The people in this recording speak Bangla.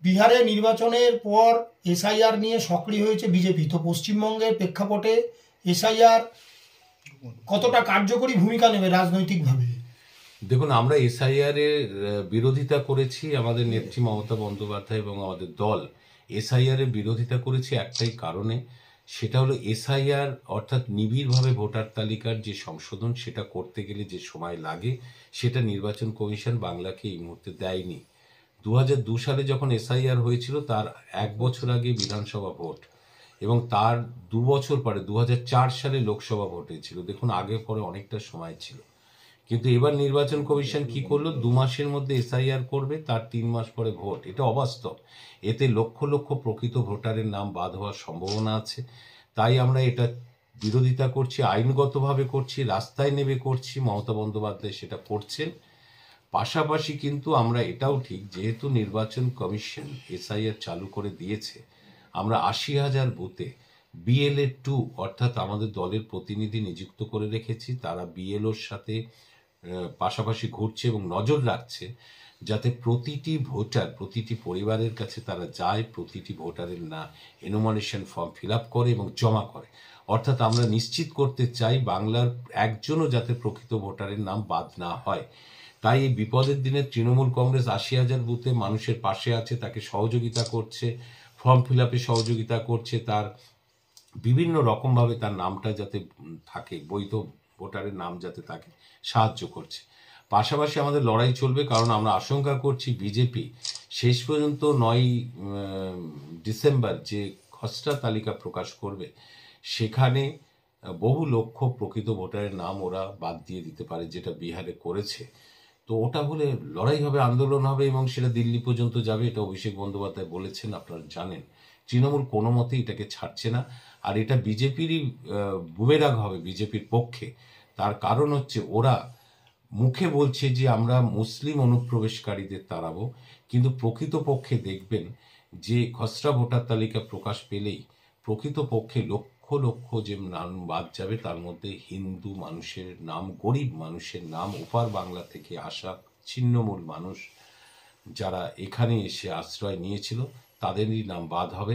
বিহারে নির্বাচনের পর এসআইআর নিয়ে সক্রিয় হয়েছে বিজেপি। তো পশ্চিমবঙ্গের প্রেক্ষাপটে এসআইআর কতটা কার্যকরী ভূমিকা নেবে রাজনৈতিকভাবে? দেখুন, আমরা এসআইআর এর বিরোধিতা করেছি, আমাদের নেত্রী মমতা বন্দ্যোপাধ্যায় এবং আমাদের দল এসআইআর এর বিরোধিতা করেছি একটাই কারণে, সেটা হলো এসআইআর অর্থাৎ নিবিড়ভাবে ভোটার তালিকার যে সংশোধন, সেটা করতে গেলে যে সময় লাগে সেটা নির্বাচন কমিশন বাংলাকে এই মুহূর্তে দেয়নি। 2002 সালে যখন এসআইআর হয়েছিল তার 1 বছর আগে বিধানসভা ভোট এবং তার 2 বছর পরে 2004 সালে লোকসভা ভোট হয়েছিল। দেখুন, আগে পরে অনেকটা সময় ছিল, কিন্তু এবার নির্বাচন কমিশন কি করলো, 2 মাসের মধ্যে এসআইআর করবে, তার 3 মাস পরে ভোট। এটা অবাস্তব। এতে লক্ষ লক্ষ প্রকৃত ভোটারের নাম বাদ হওয়ার সম্ভাবনা আছে। তাই আমরা এটা বিরোধিতা করছি, আইনগতভাবে করছি, রাস্তায় নেমে করছি। মমতা বন্দ্যোপাধ্যায় সেটা করছেন। পাশাপাশি কিন্তু আমরা এটাও ঠিক, যেহেতু নির্বাচন কমিশন এসআইআর চালু করে দিয়েছে, আমরা 80,000 বুথে বিএলএ 2 অর্থাৎ আমাদের দলের প্রতিনিধি নিযুক্ত করে রেখেছি। তারা বিএলওর সাথে পাশাপাশি ঘুরছে এবং নজর রাখছে যাতে প্রতিটি ভোটার, প্রতিটি পরিবারের কাছে তারা যায়, প্রতিটি ভোটারের এনুমারেশন ফর্ম ফিল আপ করে এবং জমা করে। অর্থাৎ আমরা নিশ্চিত করতে চাই বাংলার একজনও যাতে প্রকৃত ভোটারের নাম বাদ না হয়। তাই এই বিপদের দিনে তৃণমূল কংগ্রেস 80,000 বুথে মানুষের পাশে আছে, তাকে সহযোগিতা করছে, ফর্ম ফিল আপে সহযোগিতা করছে, তার বিভিন্ন রকমভাবে তার নামটা যাতে থাকে, বৈধ ভোটারের নাম যাতে থাকে, সাহায্য করছে। পাশাপাশি আমাদের লড়াই চলবে, কারণ আমরা আশঙ্কা করছি বিজেপি শেষ পর্যন্ত 9 ডিসেম্বর যে খসড়া তালিকা প্রকাশ করবে সেখানে বহু লক্ষ প্রকৃত ভোটারের নাম ওরা বাদ দিয়ে দিতে পারে, যেটা বিহারে করেছে। তো ওটা হলে লড়াই হবে, আন্দোলন হবে এবং সেটা দিল্লি পর্যন্ত যাবে। এটা অভিষেক বন্দ্যোপাধ্যায় বলেছেন, আপনারা জানেন। তৃণমূল কোনো মতেই এটাকে ছাড়ছে না, আর এটা বিজেপিরই বুমেরাং হবে বিজেপির পক্ষে। তার কারণ হচ্ছে ওরা মুখে বলছে যে আমরা মুসলিম অনুপ্রবেশকারীদের তাড়াবো, কিন্তু প্রকৃতপক্ষে দেখবেন যে খসড়া ভোটার তালিকা প্রকাশ পেলেই প্রকৃতপক্ষে লক্ষ লক্ষ যে নাম বাদ যাবে, তার মধ্যে হিন্দু মানুষের নাম, গরিব মানুষের নাম, ওপার বাংলা থেকে আসা ছিন্নমূল মানুষ যারা এখানে এসে আশ্রয় নিয়েছিল, তাদেরই নাম বাদ হবে।